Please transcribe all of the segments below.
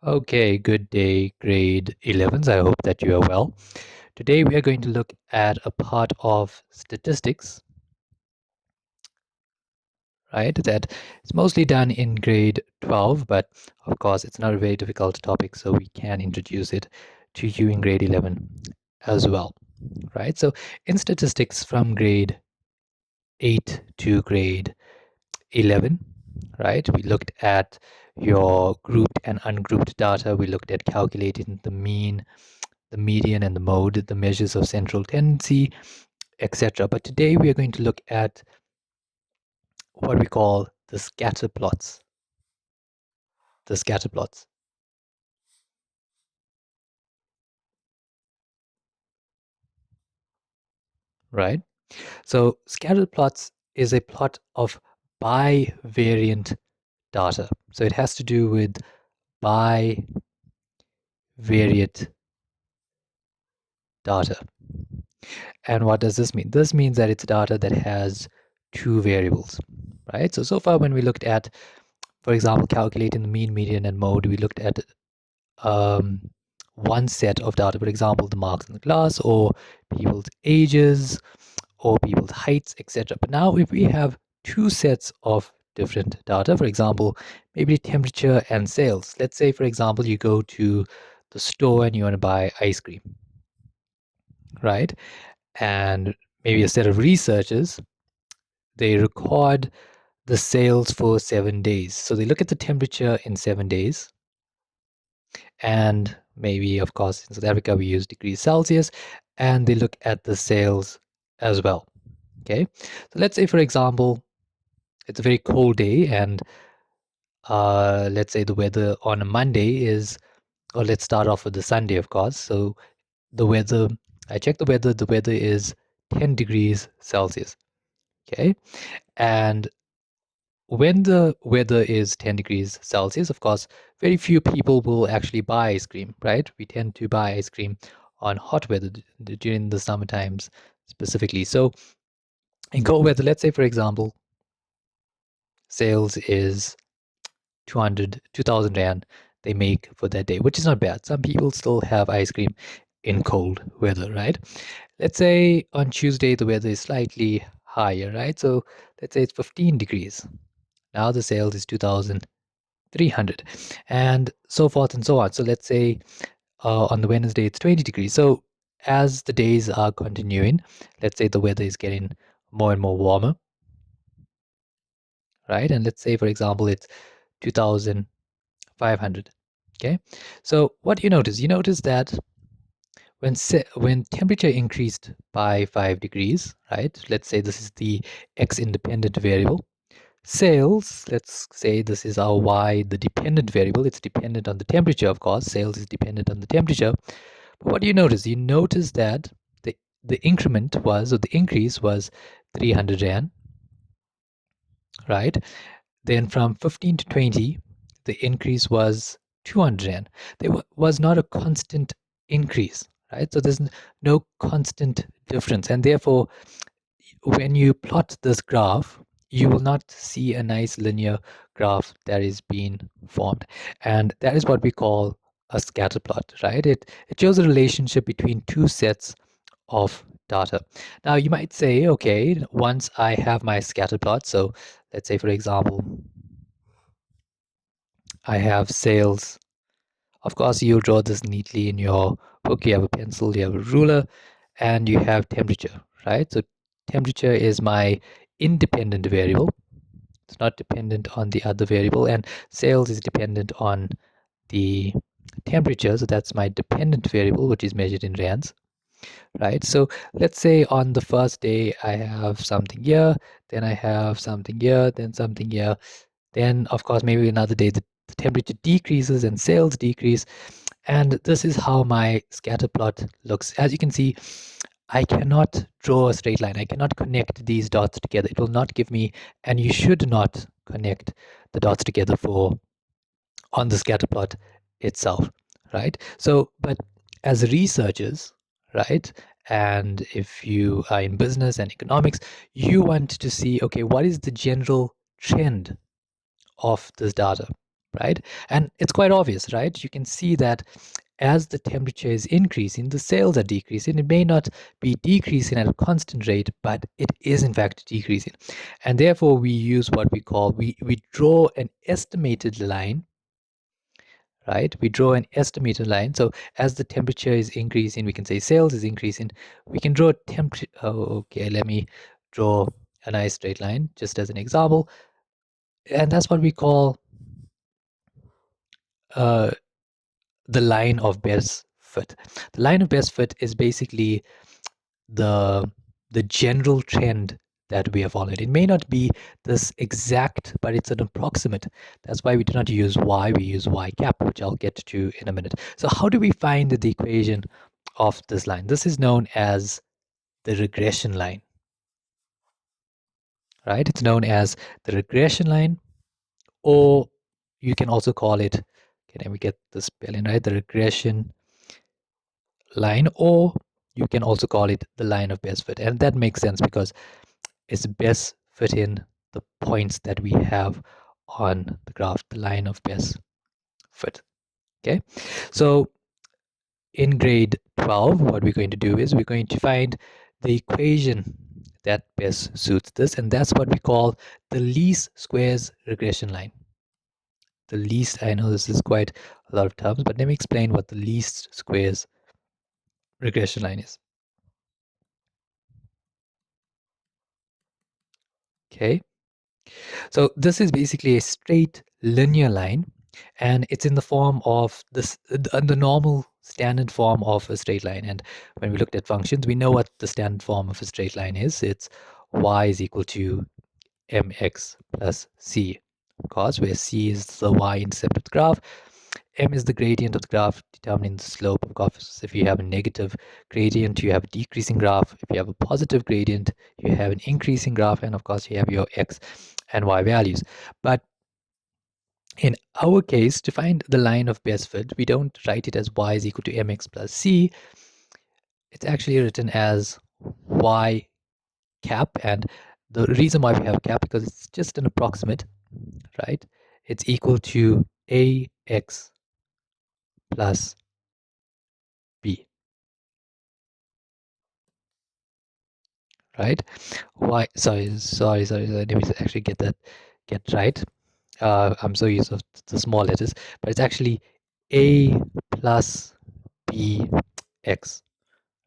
Okay, good day, grade 11s. I hope that you are well. Today we are going to look at a part of statistics, right? That is mostly done in grade 12, but of course it's not a very difficult topic, so we can introduce it to you in grade 11 as well, right? So in statistics from grade 8 to grade 11, right? We looked at your grouped and ungrouped data. We looked at calculating the mean, the median, and the mode, the measures of central tendency, etc. But today we are going to look at what we call the scatter plots. The scatter plots, right? So scatter plots is a plot of bivariant data. So it has to do with bivariate data. And what does this mean? This means that it's data that has two variables, right? So far when we looked at, for example, calculating the mean, median, and mode, we looked at um, one set of data, for example, the marks in the class, or people's ages, or people's heights, etc. But now if we have two sets of different data, for example, maybe temperature and sales. Let's say, for example, you go to the store and you want to buy ice cream, right? And maybe a set of researchers, they record the sales for 7 days. So they look at the temperature in 7 days. And maybe, of course, in South Africa, we use degrees Celsius, and they look at the sales as well. Okay. So let's say, for example, it's a very cold day, and let's say the weather on a Monday is, or let's start off with the Sunday, of course. So the weather, I check the weather is 10 degrees Celsius. Okay. And when the weather is 10 degrees Celsius, of course, very few people will actually buy ice cream, right? We tend to buy ice cream on hot weather during the summer times specifically. So in cold weather, let's say, for example, sales is 2,000 Rand they make for that day, which is not bad. Some people still have ice cream in cold weather, right? Let's say on Tuesday, the weather is slightly higher, right? So let's say it's 15 degrees. Now the sales is 2,300 and so forth and so on. So let's say on the Wednesday it's 20 degrees. So as the days are continuing, let's say the weather is getting more and more warmer, right? And let's say, for example, it's 2,500. Okay. So what you notice? You notice that when temperature increased by 5 degrees, right? Let's say this is the x independent variable. Sales, let's say this is our y, the dependent variable. It's dependent on the temperature, of course. Sales is dependent on the temperature. But what do you notice? You notice that the increment was, or the increase was 300 Rand, right? Then from 15 to 20, the increase was 200 Rand. There was not a constant increase, right? So there's no constant difference. And therefore, when you plot this graph, you will not see a nice linear graph that is being formed. And that is what we call a scatter plot, right? It shows a relationship between two sets of data. Now you might say, okay, once I have my scatter plot, so let's say for example, I have sales. Of course, you'll draw this neatly in your book. You have a pencil, you have a ruler, and you have temperature, right? So temperature is my independent variable. It's not dependent on the other variable, and sales is dependent on the temperature. So that's my dependent variable, which is measured in rands, right? So let's say on the first day, I have something here, then I have something here, then something here. Then, of course, maybe another day the temperature decreases and sales decrease. And this is how my scatter plot looks. As you can see, I cannot draw a straight line. I cannot connect these dots together. It will not give me, and you should not connect the dots together for on the scatter plot itself, right? So, but as researchers, right, and if you are in business and economics, you want to see, okay, what is the general trend of this data? right? And it's quite obvious, right? You can see that as the temperature is increasing, the cells are decreasing. It may not be decreasing at a constant rate, but it is in fact decreasing. And therefore, we use what we call, we draw an estimated line, right? We draw an estimated line. So as the temperature is increasing, we can say cells is increasing. We can draw temperature. Oh, okay, let me draw a nice straight line just as an example. And that's what we call uh, the line of best fit. The line of best fit is basically the the general trend that we have followed. It may not be this exact, but it's an approximate. That's why we do not use y, we use y cap, which I'll get to in a minute. So how do we find the equation of this line? This is known as the regression line, right? It's known as the regression line, or you can also call it, can we get the spelling right? The regression line, or you can also call it the line of best fit. And that makes sense because it's best fit in the points that we have on the graph, the line of best fit. Okay, so in grade 12, what we're going to do is we're going to find the equation that best suits this, and that's what we call the least squares regression line. The least, I know this is quite a lot of terms, but let me explain what the least squares regression line is. Okay, so this is basically a straight linear line, and it's in the form of this, the normal standard form of a straight line. And when we looked at functions, we know what the standard form of a straight line is. It's y is equal to mx plus c, of course, where c is the y-intercept of the graph. M is the gradient of the graph determining the slope. Of course, if you have a negative gradient, you have a decreasing graph. If you have a positive gradient, you have an increasing graph. And of course, you have your x and y values. But in our case, to find the line of best fit, we don't write it as y is equal to mx plus c. It's actually written as y cap. And the reason why we have a cap, because it's just an approximate, right? It's equal to ax plus b, right? Why? Sorry. Let me actually get right. I'm so used to the small letters, but it's actually a plus b x,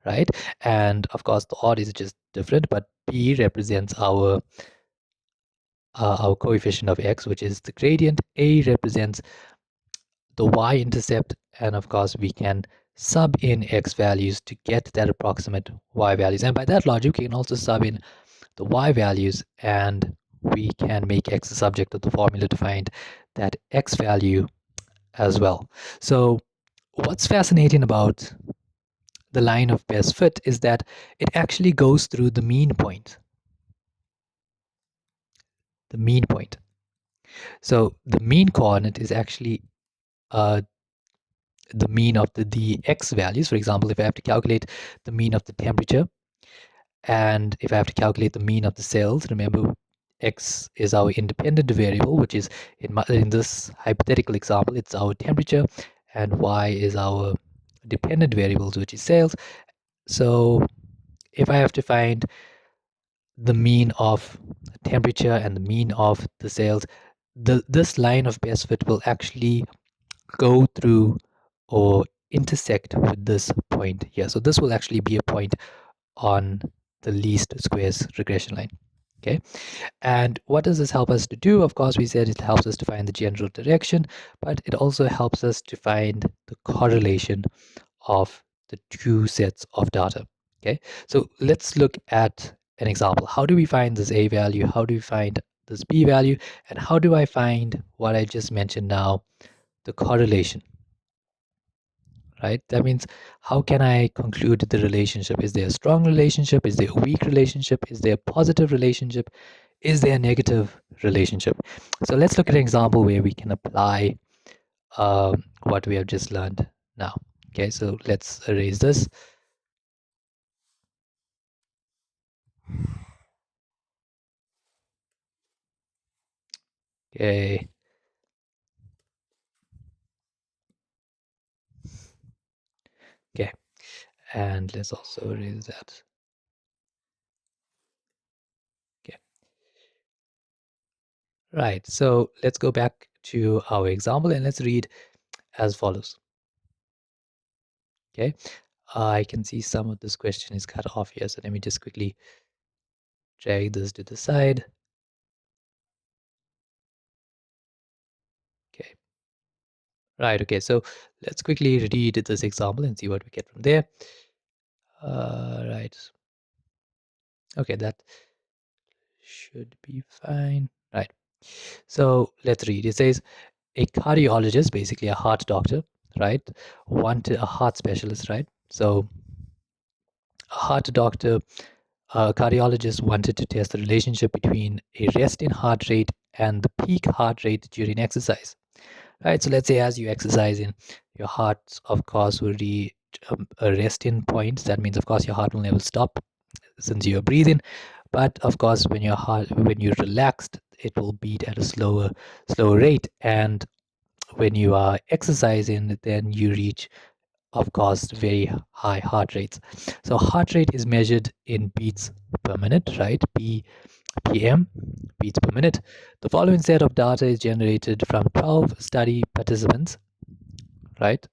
right? And of course, the odd is just different, but b represents our coefficient of x, which is the gradient. A represents the y-intercept, and of course, we can sub in x values to get that approximate y values. And by that logic, we can also sub in the y values, and we can make x the subject of the formula to find that x value as well. So what's fascinating about the line of best fit is that it actually goes through the mean point. The mean point. So the mean coordinate is actually uh, the mean of the x values. For example, if I have to calculate the mean of the temperature, and if I have to calculate the mean of the cells, remember x is our independent variable, which is in this hypothetical example, it's our temperature, and y is our dependent variables, which is cells. So if I have to find the mean of temperature and the mean of the cells, this line of best fit will actually go through or intersect with this point here. So this will actually be a point on the least squares regression line. Okay, and what does this help us to do? Of course, we said it helps us to find the general direction, but it also helps us to find the correlation of the two sets of data. Okay, so let's look at an example. How do we find this A value? How do we find this B value? And how do I find what I just mentioned now, the correlation? Right? That means, how can I conclude the relationship? Is there a strong relationship? Is there a weak relationship? Is there a positive relationship? Is there a negative relationship? So let's look at an example where we can apply what we have just learned now. Okay, so let's erase this. Okay, Okay, and let's also erase that. Okay, right. So let's go back to our example and let's read as follows. Okay, I can see some of this question is cut off here, so let me just quickly drag this to the side. Okay, right. Okay, so let's quickly read this example and see what we get from there. Right. Okay, that should be fine. Right. So let's read. It says a cardiologist, basically a heart doctor, right? Wanted a heart specialist, right? So a heart doctor, a cardiologist wanted to test the relationship between a rest in heart rate and the peak heart rate during exercise, right? So let's say as you exercise in, your heart, of course, will reach a rest in point. That means, of course, your heart will never stop since you're breathing. But of course, when you're relaxed, it will beat at a slower rate. And when you are exercising, then you reach, of course, very high heart rates. So heart rate is measured in beats per minute, right? BPM, beats per minute. The following set of data is generated from 12 study participants, right?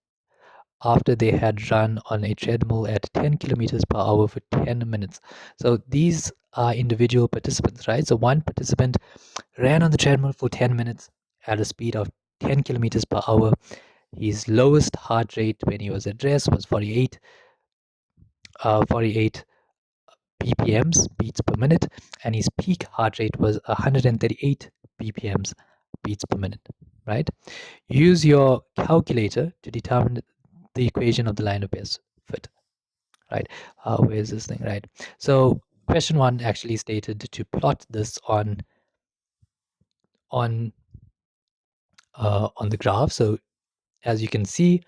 After they had run on a treadmill at 10 kilometers per hour for 10 minutes. So these are individual participants, right? So one participant ran on the treadmill for 10 minutes at a speed of 10 kilometers per hour. His lowest heart rate when he was at rest was 48 BPMs, beats per minute, and his peak heart rate was 138 BPMs, beats per minute, right? Use your calculator to determine the equation of the line of best fit, right? Where's this thing, right? So question one actually stated to plot this on on the graph. So as you can see,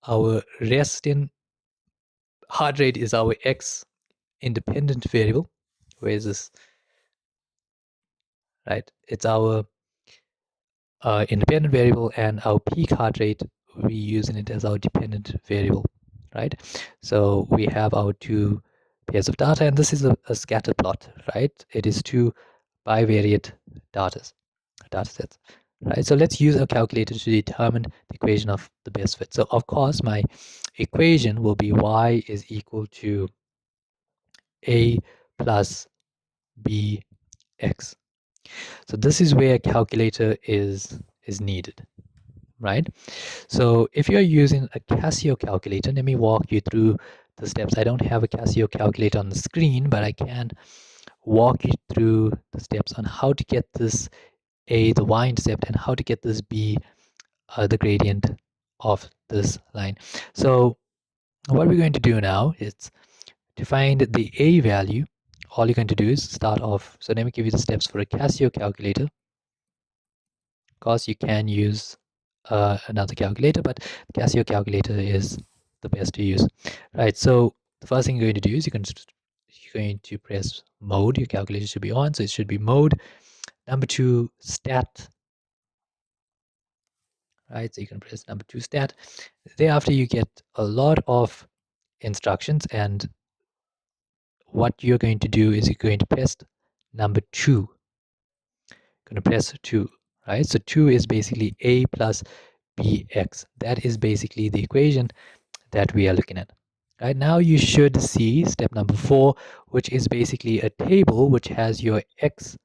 our resting heart rate is our x independent variable. Where is this? Right, it's our independent variable, and our peak heart rate, we using it as our dependent variable, right? So we have our two pairs of data, and this is a scatter plot, right? It is two bivariate data sets, right? So let's use a calculator to determine the equation of the best fit. So of course, my equation will be y is equal to a plus bx. So this is where a calculator is needed, right? So if you're using a Casio calculator, let me walk you through the steps. I don't have a Casio calculator on the screen, but I can walk you through the steps on how to get this A, the y-intercept, and how to get this B, the gradient of this line. So what we're going to do now is to find the A value. All you're going to do is start off. So let me give you the steps for a Casio calculator. Of course, you can use another calculator, but Casio calculator is the best to use. Right, so the first thing you're going to do is you're going to press mode. Your calculator should be on, so it should be mode. Number two, stat. Right, so you can press number two, stat. Thereafter, you get a lot of instructions, and what you're going to do is you're going to press number two. Going to press 2, right? So 2 is basically a plus bx. That is basically the equation that we are looking at. Right now, you should see step number 4, which is basically a table which has your x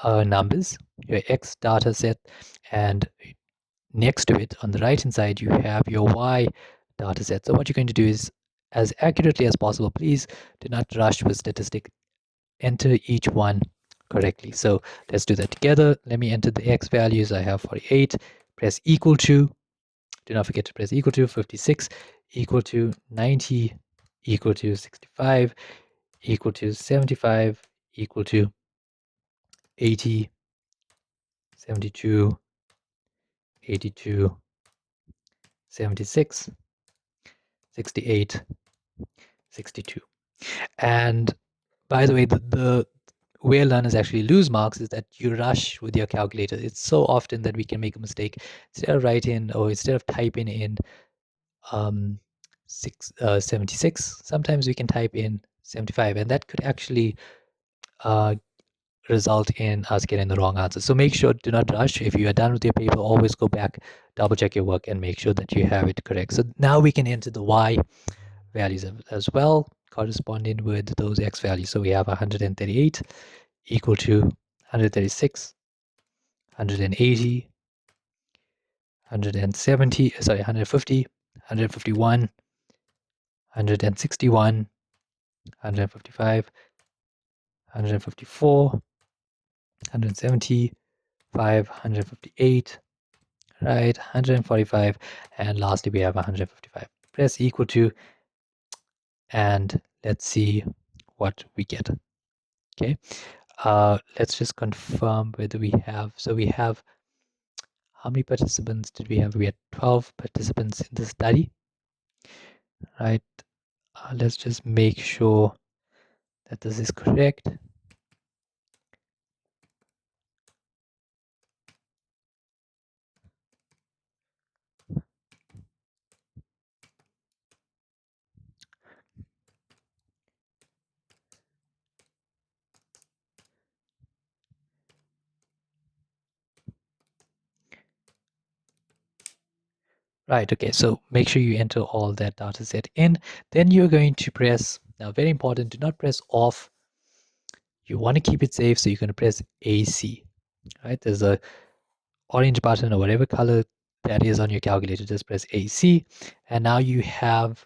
numbers, your x data set, and next to it on the right hand side, you have your y data set. So what you're going to do is, as accurately as possible, please do not rush with statistics. Enter each one correctly. So let's do that together. Let me enter the x values. I have 48. Press equal to. Do not forget to press equal to 56, equal to 90, equal to 65, equal to 75, equal to 80, 72, 82, 76, 68, 62. And by the way, the where learners actually lose marks is that you rush with your calculator. It's so often that we can make a mistake. Instead of writing or instead of typing in 76. Sometimes we can type in 75, and that could actually uh, result in us getting the wrong answer. So make sure, do not rush. If you are done with your paper, always go back, double check your work, and make sure that you have it correct. So now we can enter the y values as well, corresponding with those x values. So we have 138 equal to 136, 180, 170, sorry, 150, 151, 161, 155, 154, 175, 158, right, 145, and lastly we have 155. Press equal to, and let's see what we get. Okay, let's just confirm whether we have, so we have, how many participants did we have? We had 12 participants in the study, right? Let's just make sure that this is correct. Right, okay, so make sure you enter all that data set in. Then you're going to press, now very important, do not press off. You want to keep it safe, so you're going to press AC, right? There's a orange button or whatever color that is on your calculator, just press AC. And now you have,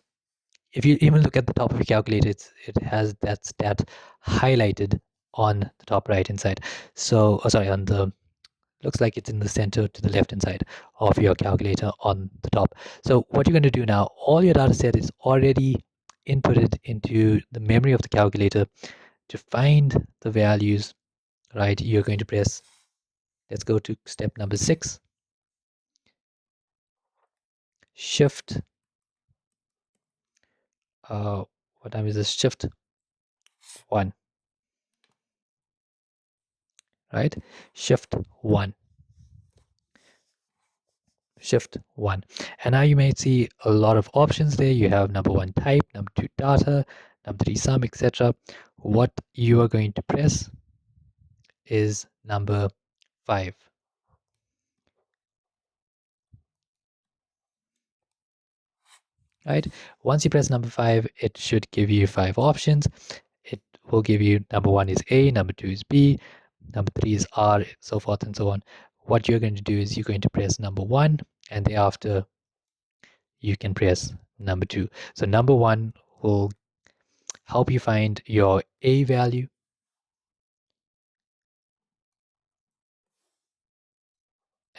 if you even look at the top of your calculator, it has that stat highlighted on the top right hand side. So, oh, sorry, on the, looks like it's in the center to the left hand side of your calculator on the top. So what you're going to do now, all your data set is already inputted into the memory of the calculator. To find the values, right, you're going to press, let's go to step number 6, shift, what time is this? Shift 1, right? Shift 1. Shift 1. And now you may see a lot of options there. You have number 1 type, number 2 data, number 3 sum, etc. What you are going to press is number 5. Right? Once you press number 5, it should give you 5 options. It will give you number 1 is A, number 2 is B, number 3 is R, so forth and so on. What you're going to do is you're going to press number 1, and thereafter you can press number 2. So number 1 will help you find your A value,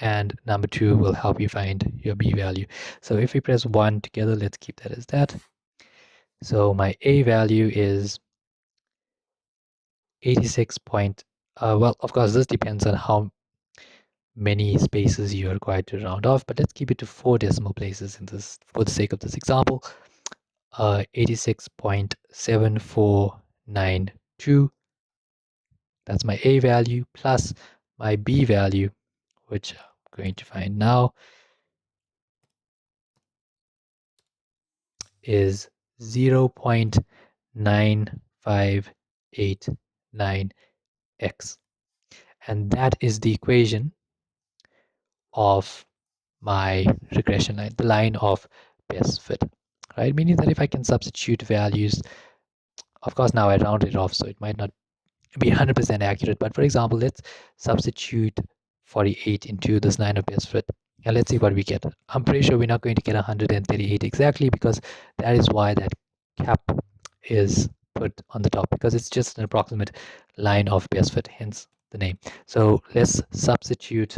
and number 2 will help you find your B value. So if we press 1 together, let's keep that as that. So my A value is 86 point, well, of course, this depends on how many spaces you are required to round off, but let's keep it to 4 decimal places in this for the sake of this example. 86.7492, that's my A value, plus my B value, which I'm going to find now, is 0.9589x. And that is the equation of my regression line, the line of best fit, right? Meaning that if I can substitute values, of course, now I round it off, so it might not be 100% accurate. But for example, let's substitute 48 into this line of best fit, and let's see what we get. I'm pretty sure we're not going to get 138 exactly, because that is why that cap is put on the top, because it's just an approximate line of best fit, hence the name. So let's substitute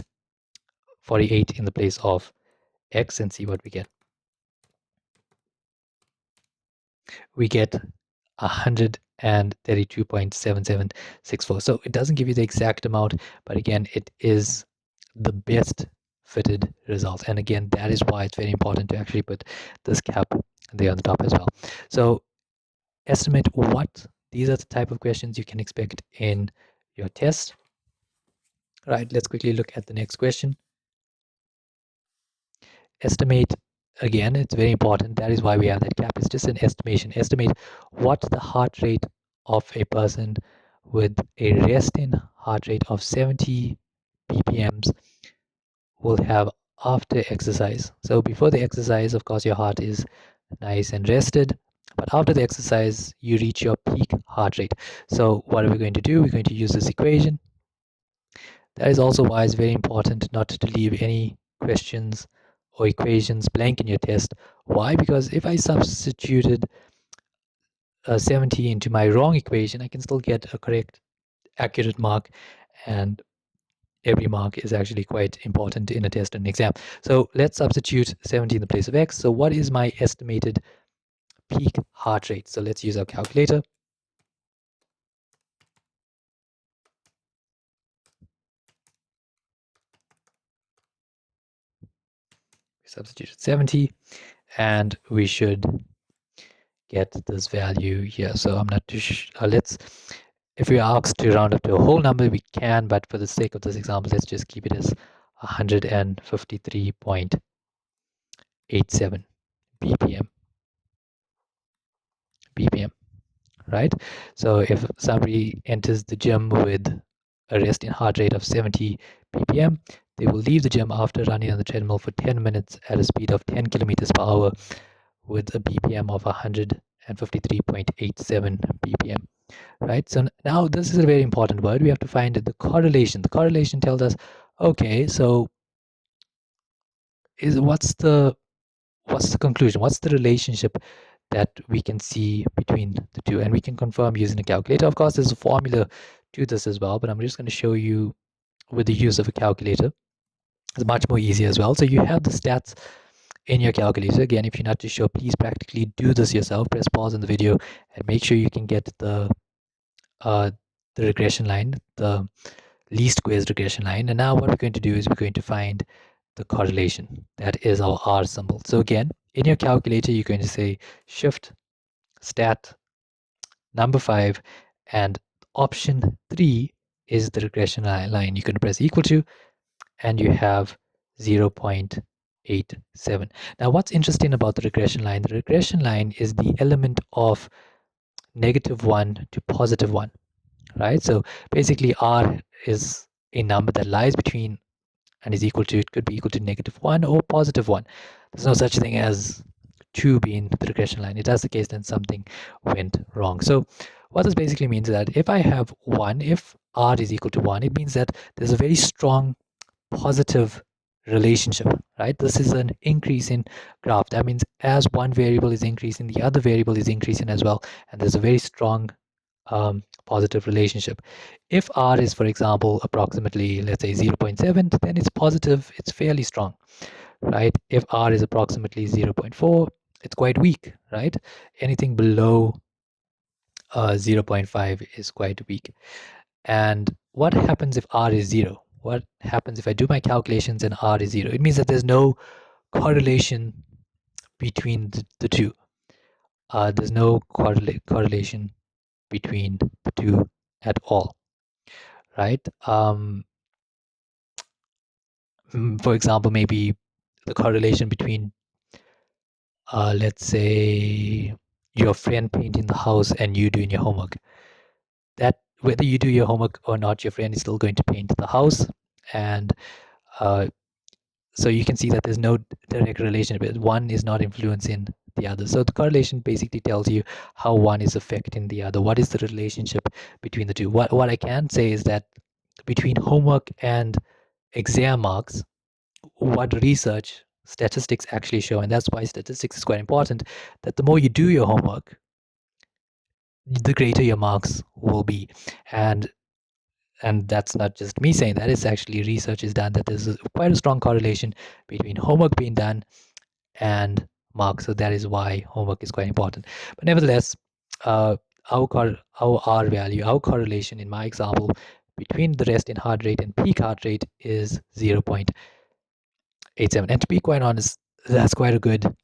48 in the place of x and see what we get. We get 132.7764. So it doesn't give you the exact amount, but again, it is the best fitted result. And again, that is why it's very important to actually put this cap there on the top as well. So estimate what, these are the type of questions you can expect in your test. Right, let's quickly look at the next question. Estimate again, it's very important. That is why we have that cap. It's just an estimation. Estimate what the heart rate of a person with a resting heart rate of 70 BPMs will have after exercise. So before the exercise, of course, your heart is nice and rested. But after the exercise, you reach your peak heart rate. So what are we going to do? We're going to use this equation. That is also why it's very important not to leave any questions or equations blank in your test. Why? Because if I substituted 70 into my wrong equation, I can still get a correct, accurate mark, and every mark is actually quite important in a test and exam. So let's substitute 70 in the place of x. So what is my estimated peak heart rate? So let's use our calculator. We substituted 70, and we should get this value here. So I'm not too sure. If we are asked to round up to a whole number, we can, but for the sake of this example, let's just keep it as 153.87 BPM, right? So if somebody enters the gym with a resting heart rate of 70 BPM, they will leave the gym after running on the treadmill for 10 minutes at a speed of 10 kilometers per hour with a BPM of 153.87 BPM, right? So now this is a very important word. We have to find the correlation. The correlation tells us, okay, so what's the conclusion? What's the relationship that we can see between the two? And we can confirm using a calculator. Of course, there's a formula to this as well, but I'm just going to show you with the use of a calculator. It's much more easy as well. So you have the stats in your calculator. Again, if you're not too sure, please practically do this yourself. Press pause on the video and make sure you can get the regression line, the least squares regression line. And now what we're going to do is we're going to find the correlation. That is our R symbol. So again, in your calculator, you're going to say shift stat number 5, and option 3 is the regression line. You can press equal to, and you have 0.87. Now, what's interesting about the regression line? The regression line is the element of -1 to +1, right? So basically, R is a number that lies between and is equal to, it could be equal to -1 or +1. There's no such thing as 2 being the regression line. If that's the case, then something went wrong. So what this basically means is that if I have 1, if R is equal to 1, it means that there's a very strong positive relationship, right? This is an increase in graph. That means as one variable is increasing, the other variable is increasing as well. And there's a very strong positive relationship. If R is, for example, approximately, let's say 0.7, then it's positive, it's fairly strong, right? If R is approximately 0.4, it's quite weak, right? Anything below 0.5 is quite weak. And what happens if R is 0? What happens if I do my calculations and R is 0? It means that there's no correlation between the two. There's no correlation between the two at all, right? For example, maybe the correlation between, let's say, your friend painting the house and you doing your homework. That whether you do your homework or not, your friend is still going to paint the house, and uh, so you can see that there's no direct relationship. One is not influencing the other. So the correlation basically tells you how one is affecting the other. What is the relationship between the two? What I can say is that between homework and exam marks, what research statistics actually show, and that's why statistics is quite important, that the more you do your homework, the greater your marks will be. And that's not just me saying that, it's actually research is done that there's quite a strong correlation between homework being done and marks. So that is why homework is quite important. But nevertheless, our R value, our correlation in my example between the resting heart rate and peak heart rate is 0.87. And to be quite honest, that's quite a good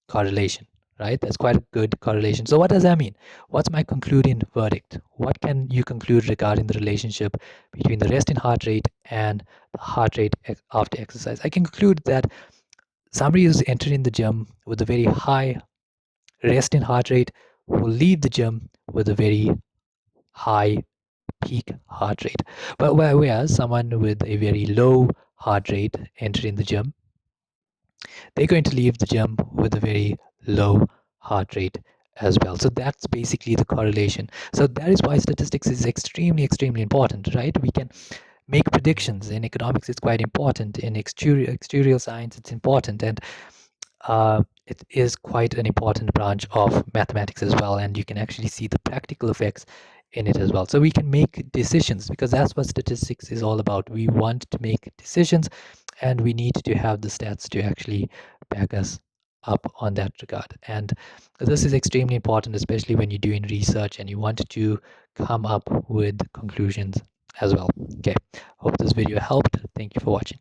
correlation, right? That's quite a good correlation. So what does that mean? What's my concluding verdict? What can you conclude regarding the relationship between the resting heart rate and the heart rate after exercise? I can conclude that Somebody who's entering the gym with a very high resting heart rate will leave the gym with a very high peak heart rate. But whereas someone with a very low heart rate entering the gym, they're going to leave the gym with a very low heart rate as well. So that's basically the correlation. So that is why statistics is extremely important, right? We can make predictions. In economics, it's quite important. In exterior science, it's important. And it is quite an important branch of mathematics as well, and you can actually see the practical effects in it as well. So we can make decisions, because that's what statistics is all about. We want to make decisions, and we need to have the stats to actually back us up on that regard. And this is extremely important, especially when you're doing research and you want to come up with conclusions as well. Okay, hope this video helped. Thank you for watching.